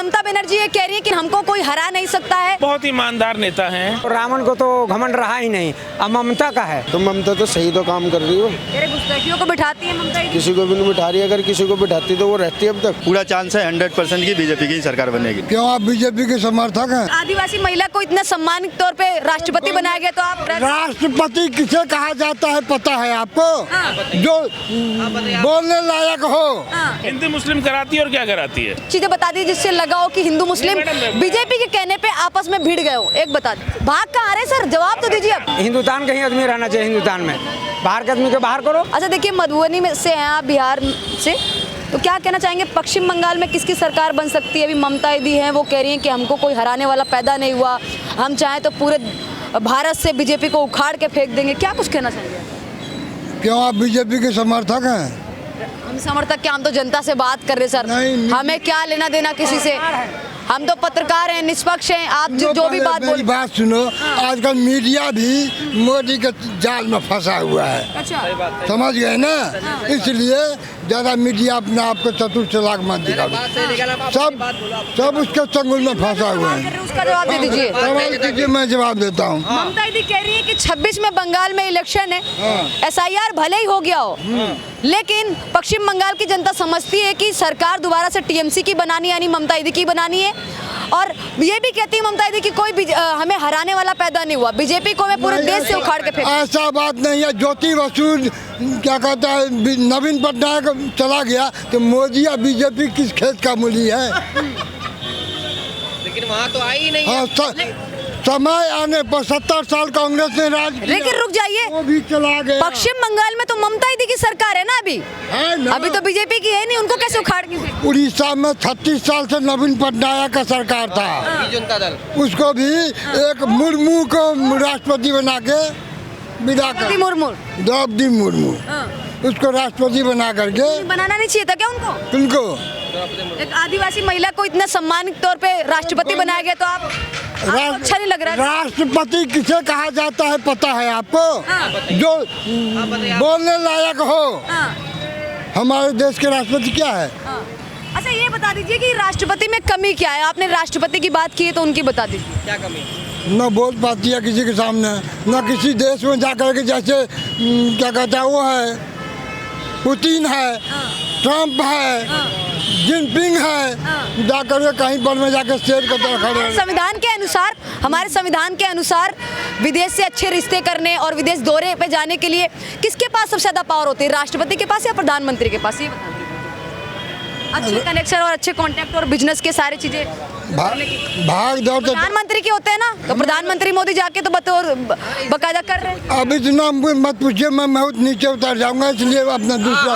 ममता बनर्जी ये कह रही है कि हमको कोई हरा नहीं सकता है। बहुत ईमानदार नेता हैं। रावण को तो घमंड रहा ही नहीं, अब ममता का है। तो ममता तो सही तो काम कर रही हो। तेरे गुस्ताखियों को बिठाती है ममता। किसी को भी नहीं बिठा रही, अगर किसी को बिठाती तो वो रहती है अब तक। पूरा चांस है 100% की बीजेपी की सरकार बनेगी। क्यों आप बीजेपी के समर्थक हैं? आदिवासी महिला को इतना सम्मानित तौर पे राष्ट्रपति बनाया गया, तो आप राष्ट्रपति किसे कहा जाता है पता है आपको? जो बोलने लायक हो। हिंदू मुस्लिम कराती है और क्या कराती है? चीजें बता दी जिससे लगा हो कि हिंदू मुस्लिम बीजेपी के कहने पे आपस में भिड़ गए हो। एक बता दी, भाग कहाँ आ रहे सर, जवाब तो दीजिए अब। हिंदुस्तान कहीं आदमी रहना चाहिए, हिंदुस्तान में बाहर के आदमी को बाहर करो। अच्छा देखिए, मधुबनी में से हैं आप, बिहार से, तो क्या कहना चाहेंगे पश्चिम बंगाल में किसकी सरकार बन सकती है? अभी ममता दीदी हैं, वो कह रही हैं कि हमको कोई हराने वाला पैदा नहीं हुआ, हम चाहें तो पूरे भारत से बीजेपी को उखाड़ के फेंक देंगे। क्या कुछ कहना चाहेंगे? क्यों आप बीजेपी के समर्थक हैं? हम समर्थक क्या, हम तो जनता से बात कर रहे सर। नहीं। हमें क्या लेना देना किसी से, हम तो पत्रकार हैं, निष्पक्ष हैं। आप जो भी बात मेरी बात सुनो, आजकल मीडिया भी मोदी के जाल में फंसा हुआ है। अच्छा, समझ गए ना? इसलिए ज्यादा मीडिया अपने आप को चतुर चालाक मत दिखाओ। सब उसके चंगुल में फंसा हुआ है। उसका जवाब दे दीजिए। सवाल कीजिए, मैं जवाब देता हूँ। ममता दीदी कह रही है कि 26 में बंगाल में इलेक्शन है, SIR भले ही हो गया हो, लेकिन पश्चिम बंगाल की जनता समझती है कि सरकार दोबारा से TMC की बनानी, यानी ममता दीदी की बनानी है। और ये भी कहती है ममता दीदी कि कोई हमें हराने वाला पैदा नहीं हुआ, बीजेपी को हमें पूरे देश से उखाड़ के फेंक। ऐसा बात नहीं है। ज्योति बसु क्या कहता है, नवीन पटनायक चला गया तो मोदी या बीजेपी किस खेत का मूली है? लेकिन वहाँ तो आई नहीं। हाँ, समय आने पर 70 साल कांग्रेस ने राज किया। लेकिन रुक जाइए, वो भी चला गया। पश्चिम बंगाल में तो ममता दीदी की सरकार है ना अभी, है ना? अभी तो बीजेपी की है नहीं, उनको कैसे उखाड़ के फेंक? उड़ीसा में 36 साल से नवीन पटनायक का सरकार था। जनता दल उसको भी एक मुर्मू को राष्ट्रपति बना के विदा कर, मुर्मू, द्रौपदी मुर्मू, उसको राष्ट्रपति बना करके। बनाना नहीं चाहिए था क्या उनको? उनको एक आदिवासी महिला को इतना सम्मानित तौर पे राष्ट्रपति बनाया गया, तो आपको अच्छा नहीं लग रहा है? राष्ट्रपति किसे कहा जाता है पता है आपको? जो बोलने लायक हो। हमारे देश के राष्ट्रपति क्या है? अच्छा ये बता दीजिए कि राष्ट्रपति में कमी क्या है? आपने राष्ट्रपति की बात की है तो उनकी बता दीजिए, क्या कमी? न बोल पाती है किसी के सामने, न किसी देश में जाकर के, जैसे क्या कहता है वो है, पुतिन है, ट्रम्प है, जिनपिंग है, जाकर के कहीं पर में जाकर शेर की तरह खड़े। संविधान के अनुसार, हमारे संविधान के अनुसार विदेश से अच्छे रिश्ते करने और विदेश दौरे पे जाने के लिए किसके पास सबसे ज्यादा पावर होती है? राष्ट्रपति के पास या प्रधानमंत्री के पास? ये बता दीजिए। अच्छे कनेक्शन और अच्छे कांटेक्ट और बिजनेस के सारी चीजें भाग दौड़ तो प्रधानमंत्री के होते हैं ना, तो प्रधानमंत्री मोदी जाके तो बकायदा कर रहे हैं। अब इतना मत पूछिए, मैं बहुत नीचे उतर जाऊंगा, इसलिए अपना दूसरा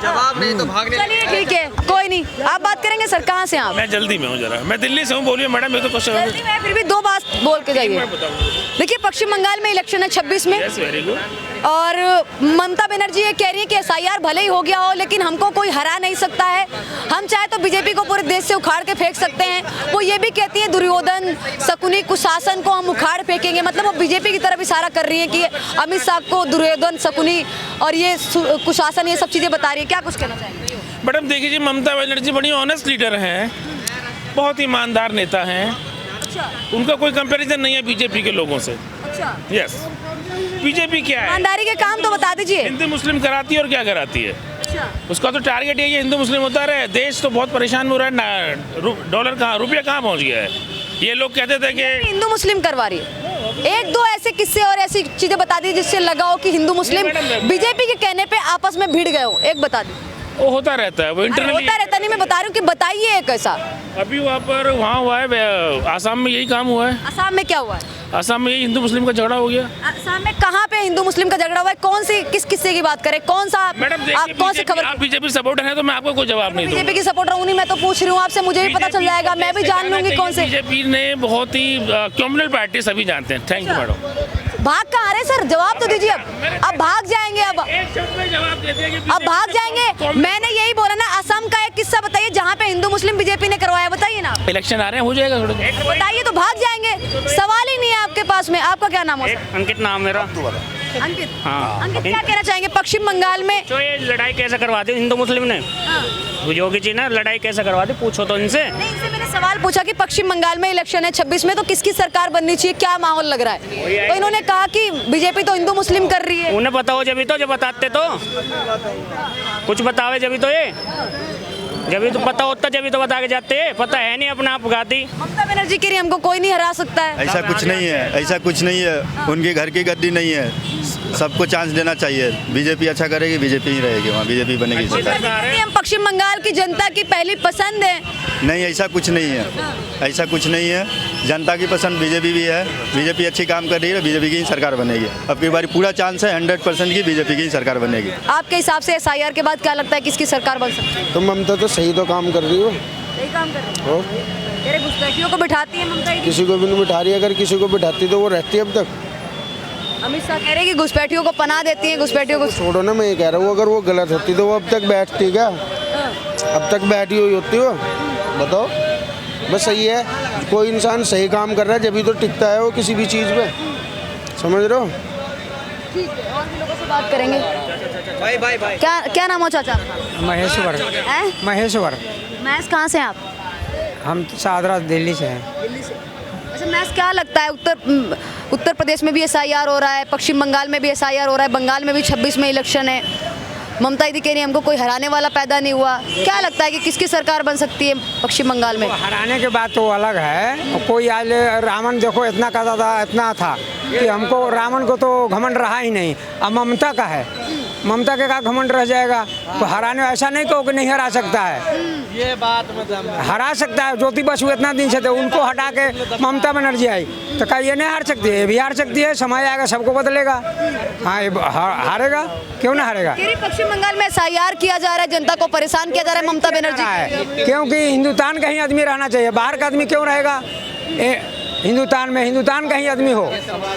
जवाब नहीं तो भागने। चलिए ठीक है, कोई नहीं, आप बात करेंगे सर। कहाँ से आप? मैं जल्दी में हूँ जरा, मैं दिल्ली से हूँ। बोलिए मैडम, ये तो क्वेश्चन जल्दी में फिर भी दो बात बोल के जाइए। देखिए, पश्चिम बंगाल में इलेक्शन है 26 में, वेरी गुड। और ममता बनर्जी ये कह रही है कि SIR भले ही हो गया हो, लेकिन हमको कोई हरा नहीं सकता है, हम चाहे तो बीजेपी को पूरे देश से उखाड़ के फेंक सकते हैं। वो ये भी कहती है दुर्योधन शकुनी कुशासन को हम उखाड़ फेंकेंगे, मतलब वो बीजेपी की तरफ इशारा कर रही है कि अमित शाह को दुर्योधन शकुनी और ये कुशासन, ये सब चीजें बता रही है। क्या कुछ कहना चाहेंगे? मैडम देखिए जी, ममता बनर्जी बड़ी ऑनेस्ट लीडर हैं, बहुत ईमानदार नेता हैं। उनका कोई कंपैरिजन नहीं है बीजेपी के लोगों से। अच्छा, यस, बीजेपी क्या है? ईमानदारी के काम तो बता दीजिए। हिंदू मुस्लिम कराती है और क्या कराती है? उसका तो टारगेट यही है, हिंदू मुस्लिम होता रहे। देश तो बहुत परेशान हो रहा है, डॉलर कहाँ, रुपया कहाँ पहुँच गया है। ये लोग कहते थे कि हिंदू मुस्लिम करवा रही है। एक दो ऐसे किस्से और ऐसी चीजें बता दी जिससे लगा हो कि हिंदू मुस्लिम बीजेपी के कहने पे आपस में भिड़ गए हो। एक बता दी। वो होता रहता है, वो इंटरनली होता रहता नहीं, मैं बता रही हूँ कि बताइए एक ऐसा। अभी वहाँ पर वहाँ हुआ है, आसाम में यही काम हुआ है। असम में क्या हुआ है? आसाम में यही हिंदू मुस्लिम का झगड़ा हो गया। असम में कहाँ पे हिंदू मुस्लिम का झगड़ा हुआ है? कौन सी किस किस्से की बात करें? कौन सा मैडम आप कौन सी खबर? आप बीजेपी सपोर्टर हैं तो मैं आपको कोई जवाब नहीं दूंगा। बीजेपी की सपोर्टर हूँ नहीं, मैं तो पूछ रही हूँ आपसे, मुझे भी पता चल जाएगा, मैं भी जान लूंगी कौन से। बीजेपी ने बहुत ही कम्युनल पार्टी सभी जानते हैं। Thank you madam. भाग कहाँ आ रहे सर? जवाब तो दीजिए। अब भाग जाएंगे, अब भाग जाएंगे। मैंने यही बोला ना, असम का एक किस्सा बताइए जहाँ पे हिंदू मुस्लिम बीजेपी ने करवाया, बताइए ना। इलेक्शन आ रहे हैं, हो जाएगा थोड़ा। बताइए तो भाग जाएंगे, सवाल ही नहीं है आपके पास में। आपका क्या नाम है? अंकित नाम मेरा। अंकित। हाँ। अंकित क्या कहना चाहेंगे पश्चिम बंगाल में? जो ये लड़ाई कैसे करवाते हिंदू मुस्लिम ने, योगी जी ने लड़ाई कैसे करवा दी, पूछो तो इनसे। नहीं, इनसे मैंने सवाल पूछा कि पश्चिम बंगाल में इलेक्शन है 26 में, तो किसकी सरकार बननी चाहिए, क्या माहौल लग रहा है? तो इन्होंने कहा कि बीजेपी तो हिंदू मुस्लिम कर रही है। उन्हें पता हो जब तो, जब बताते तो कुछ बतावे जब तो, ये जब तो पता होता जब तो बता के जाते हैं, पता है नहीं अपना आप गाती। ममता बनर्जी कह रही हमको कोई नहीं हरा सकता है। ऐसा कुछ नहीं है, ऐसा कुछ नहीं है, उनके घर की गद्दी नहीं है, सबको चांस देना चाहिए। बीजेपी अच्छा करेगी, बीजेपी ही रहेगी, वहाँ बीजेपी बनेगी सरकार। हम पश्चिम बंगाल की जनता की पहली पसंद है। नहीं, ऐसा कुछ नहीं है, ऐसा कुछ नहीं है, जनता की पसंद बीजेपी भी है, बीजेपी अच्छी काम कर रही है, बीजेपी की ही सरकार बनेगी। अब की बारी पूरा चांस है 100% की बीजेपी की ही सरकार बनेगी। आपके हिसाब से SIR के बाद क्या लगता है किसकी सरकार बन सकती है? तो ममता तो सही तो काम कर रही हो। सही काम कर रही है। हो तेरे घुसपैठियों को बिठाती है ममता दीदी। किसी को भी नहीं बिठा रही, अगर किसी को बिठाती तो वो रहती अब तक। अमित शाह कह रहे हैं कि घुसपैठियों को पनाह देती है, घुसपैठियों को। छोड़ो ना, मैं ये कह रहा हूँ अगर वो गलत होती तो वो अब तक बैठती क्या? अब तक बैठी हुई होती हो? बताओ। बस सही है, कोई इंसान सही काम कर रहा है जब तो टिकता है वो किसी भी चीज़ पे, समझ रहे हो? ठीक है, और भी लोगों से बात करेंगे। भाई भाई भाई क्या नाम हो चाचा आपका? महेश्वर। हैं? महेश्वर। मैस कहाँ से हैं आप? हम शाहदरा दिल्ली से हैं। दिल्ली से। अच्छा, मैस क्या लगता है उत्तर प्रदेश में भी SIR हो रहा है, पश्चिम बंगाल में भी SIR हो रहा है, बंगाल में भी 26 में इलेक्शन है, ममता दीदी कह रही है हमको कोई हराने वाला पैदा नहीं हुआ, क्या लगता है कि किसकी सरकार बन सकती है पश्चिम बंगाल में? हराने के बाद तो अलग है, कोई आज रावण देखो इतना कहता था, इतना था कि हमको रावण को तो घमंड रहा ही नहीं, अब ममता का है, ममता के का घमंड रह जाएगा? तो हराने ऐसा नहीं कहो कि नहीं हरा सकता है, ये बात मतलब हरा सकता है। ज्योति बसु इतना दिन से थे, उनको हटा के ममता बनर्जी आई, तो क्या ये नहीं हार सकती है? ये भी हार सकती है, समय आएगा सबको बदलेगा। हाँ, ये हारेगा, क्यों ना हारेगा? पश्चिम बंगाल में SIR किया जा रहा है, जनता को परेशान किया जा रहा है ममता बनर्जी है, क्योंकि हिंदुस्तान का ही आदमी रहना चाहिए, बाहर का आदमी क्यों रहेगा? हिंदुस्तान में हिंदुस्तान का ही आदमी हो,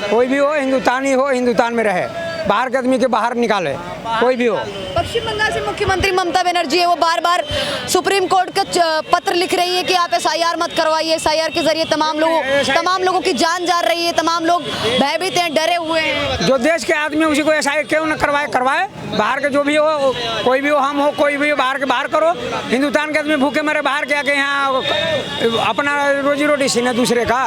कोई भी हो हिंदुस्तानी हो, हिंदुस्तान में रहे, बाहर के आदमी के बाहर निकाले, कोई भी हो। पश्चिम बंगाल से मुख्यमंत्री ममता बनर्जी है, वो बार बार सुप्रीम कोर्ट का पत्र लिख रही है कि आप SIR मत करवाइए, SIR के जरिए तमाम लोगों की जान जा रही है, तमाम लोग भयभीत हैं, डरे हुए हैं। जो देश के आदमी उसी को SIR क्यों न करवाए, बाहर के जो भी हो, कोई भी हो, हम हो, कोई भी हो, बाहर के बाहर करो। हिंदुस्तान के आदमी भूखे मरे बाहर के आके यहाँ अपना रोजी रोटी सीने दूसरे का,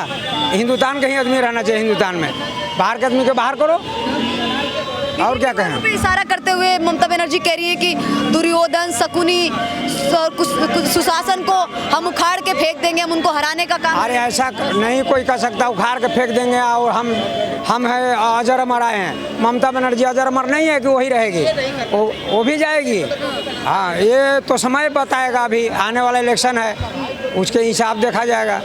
हिंदुस्तान का ही आदमी रहना चाहिए हिंदुस्तान में, बाहर के आदमी को बाहर करो, और क्या कहें? पे इशारा करते हुए ममता बनर्जी कह रही है कि दुर्योधन शकुनी सुशासन को हम उखाड़ के फेंक देंगे, हम उनको हराने का काम। अरे ऐसा नहीं कोई कर सकता, उखाड़ के फेंक देंगे, और हम है अजर अमर आए हैं। ममता बनर्जी अजर अमर नहीं है कि वही रहेगी, वो भी जाएगी। हाँ, ये तो समय बताएगा, अभी आने वाला इलेक्शन है, उसके हिसाब देखा जाएगा।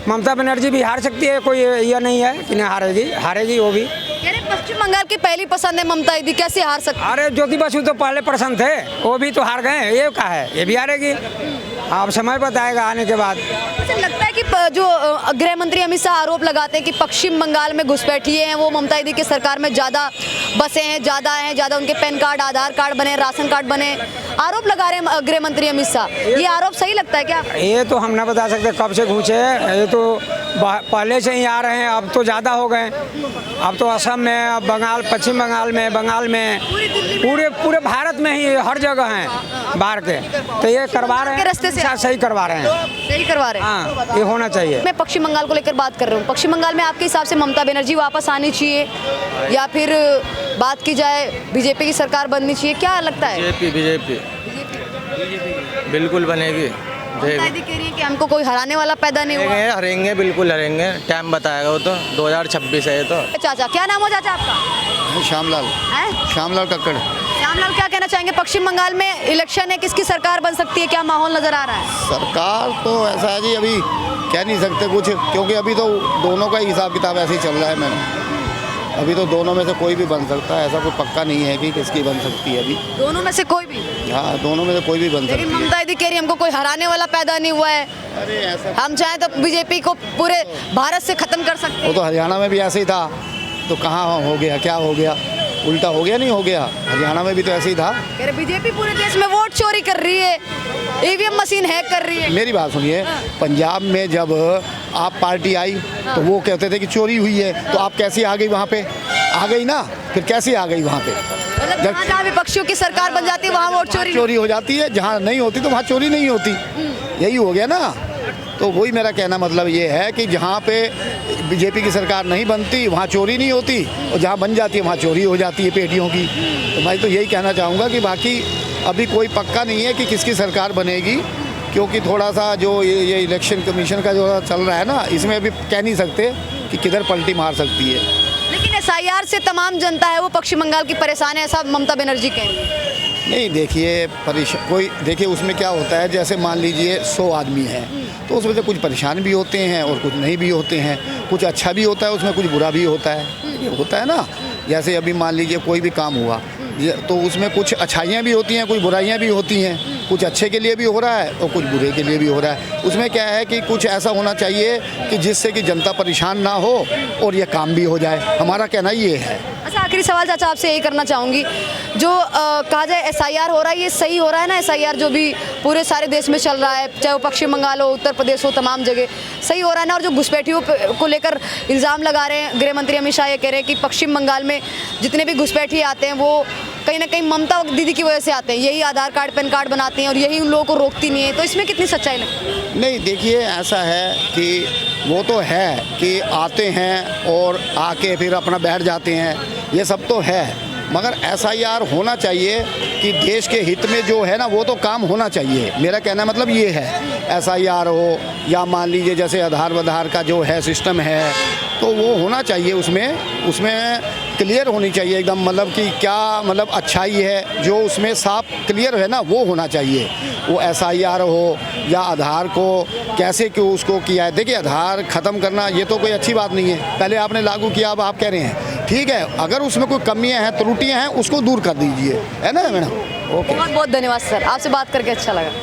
ममता बनर्जी भी हार सकती है, कोई यह नहीं है कि नहीं हारेगी वो भी। पश्चिम बंगाल की पहली पसंद है ममता दीदी, कैसे हार सकती? अरे ज्योति बसु तो पहले पसंद थे, वो भी तो हार गए, ये क्या है, ये भी हारेगी। अब समय बताएगा आने के बाद। मुझे लगता है कि जो गृह मंत्री अमित शाह आरोप लगाते हैं कि पश्चिम बंगाल में घुसपैठिए हैं, वो ममता दीदी की सरकार में ज़्यादा बसे हैं, ज़्यादा उनके पैन कार्ड, आधार कार्ड बने, राशन कार्ड बने, आरोप लगा रहे हैं गृह मंत्री अमित शाह। ये आरोप सही लगता है क्या? ये तो हम ना बता सकते कब से घुसे, ये तो पहले से ही आ रहे हैं, अब तो ज़्यादा हो गए। अब तो असम में, अब बंगाल, पश्चिम बंगाल में, पूरे भारत में ही हर जगह हैं बाहर के, तो ये करवा रहे हैं, रास्ते से सही करवा रहे हैं, सही करवा रहे हैं। हाँ, ये होना चाहिए। मैं पश्चिम बंगाल को लेकर बात कर रहा हूँ। पश्चिम बंगाल में आपके हिसाब से ममता बनर्जी वापस आनी चाहिए, या फिर बात की जाए बीजेपी की सरकार बननी चाहिए, क्या लगता है? बीजेपी बिल्कुल बनेगी। ममता दीदी कह रही है कि हमको कोई हराने वाला पैदा नहीं हुआ। हरेंगे, बिल्कुल हरेंगे, टाइम बताएगा वो तो, 2026 है ये तो। चाचा, क्या नाम हो चाचा आपका? श्यामलाल कक्कड़। श्यामलाल, क्या कहना चाहेंगे? पश्चिम बंगाल में इलेक्शन है, किसकी सरकार बन सकती है, क्या माहौल नजर आ रहा है? सरकार तो ऐसा है जी, अभी कह नहीं सकते कुछ, क्योंकि अभी तो दोनों का ही हिसाब किताब ऐसे ही चल रहा है मैम। अभी तो दोनों में से कोई भी बन सकता है, ऐसा कोई पक्का नहीं है कि किसकी बन सकती है अभी। दोनों में से कोई भी? हाँ, दोनों में से कोई भी बन सकती है। ममता दीदी कह रही हमको कोई हराने वाला पैदा नहीं हुआ है, अरे ऐसा, हम चाहें तो बीजेपी को पूरे भारत से खत्म कर सकते हैं। वो तो हरियाणा में भी ऐसे ही था, तो कहाँ हो गया, क्या हो गया, उल्टा हो गया, नहीं हो गया? हरियाणा में भी तो ऐसे ही था। बीजेपी पूरे देश में वोट चोरी कर रही है, EVM मशीन हैक कर रही है। मेरी बात सुनिए, पंजाब में जब आप पार्टी आई तो वो कहते थे कि चोरी हुई है, तो आप कैसे आ गई वहाँ पे? आ गई ना, फिर कैसे आ गई वहाँ पे? मतलब जहाँ जहाँ विपक्षियों की सरकार बन जाती है वहाँ वोट चोरी हो जाती है, जहाँ नहीं होती तो वहाँ चोरी नहीं होती। यही हो गया ना। तो वही मेरा कहना मतलब ये है कि जहाँ पे बीजेपी की सरकार नहीं बनती वहाँ चोरी नहीं होती, और जहाँ बन जाती है वहाँ चोरी हो जाती है पेटियों की। तो मैं तो यही कहना चाहूँगा कि बाकी अभी कोई पक्का नहीं है कि किसकी सरकार बनेगी, क्योंकि थोड़ा सा जो ये इलेक्शन कमीशन का जो चल रहा है ना, इसमें अभी कह नहीं सकते कि किधर पलटी मार सकती है। लेकिन SIR से तमाम जनता है वो पश्चिम बंगाल की परेशान है, ऐसा ममता बनर्जी कह रही है। नहीं देखिए, देखिए उसमें क्या होता है, जैसे मान लीजिए 100 आदमी हैं तो उसमें से कुछ परेशान भी होते हैं और कुछ नहीं भी होते हैं, कुछ अच्छा भी होता है उसमें, कुछ बुरा भी होता है ना। जैसे अभी मान लीजिए कोई भी काम हुआ तो उसमें कुछ अच्छाइयाँ भी होती हैं, कुछ बुराइयाँ भी होती हैं, कुछ अच्छे के लिए भी हो रहा है और कुछ बुरे के लिए भी हो रहा है। उसमें क्या है कि कुछ ऐसा होना चाहिए कि जिससे कि जनता परेशान ना हो और ये काम भी हो जाए, हमारा कहना ये है। अच्छा, आखिरी सवाल चाचा आपसे यही करना चाहूँगी, जो कहा जाए SIR हो रहा है, ये सही हो रहा है ना? SIR जो भी पूरे सारे देश में चल रहा है, चाहे वो पश्चिम बंगाल हो, उत्तर प्रदेश हो, तमाम जगह सही हो रहा है ना? और जो घुसपैठियों को लेकर इल्ज़ाम लगा रहे हैं गृह मंत्री अमित शाह, ये कह रहे हैं कि पश्चिम बंगाल में जितने भी घुसपैठी आते हैं वो कहीं ना कहीं ममता दीदी की वजह से आते हैं, यही आधार कार्ड पैन कार्ड बनाती हैं और यही उन लोगों को रोकती नहीं है। तो इसमें कितनी सच्चाई लगती है? नहीं देखिए, ऐसा है कि वो तो है कि आते हैं और आके फिर अपना बैठ जाते हैं, ये सब तो है, मगर SIR होना चाहिए कि देश के हित में जो है ना वो तो काम होना चाहिए। मेरा कहना मतलब ये है, SIR हो या मान लीजिए जैसे आधार का जो है सिस्टम है तो वो होना चाहिए, उसमें क्लियर होनी चाहिए एकदम, मतलब कि क्या मतलब अच्छाई है जो उसमें साफ क्लियर है ना वो होना चाहिए। वो SIR हो या आधार को कैसे क्यों उसको किया है। देखिए आधार ख़त्म करना ये तो कोई अच्छी बात नहीं है, पहले आपने लागू किया, अब आप कह रहे हैं ठीक है, अगर उसमें कोई कमियां हैं त्रुटियां हैं उसको दूर कर दीजिए, है ना मैडम? ओके, बहुत बहुत धन्यवाद सर, आपसे बात करके अच्छा लगा।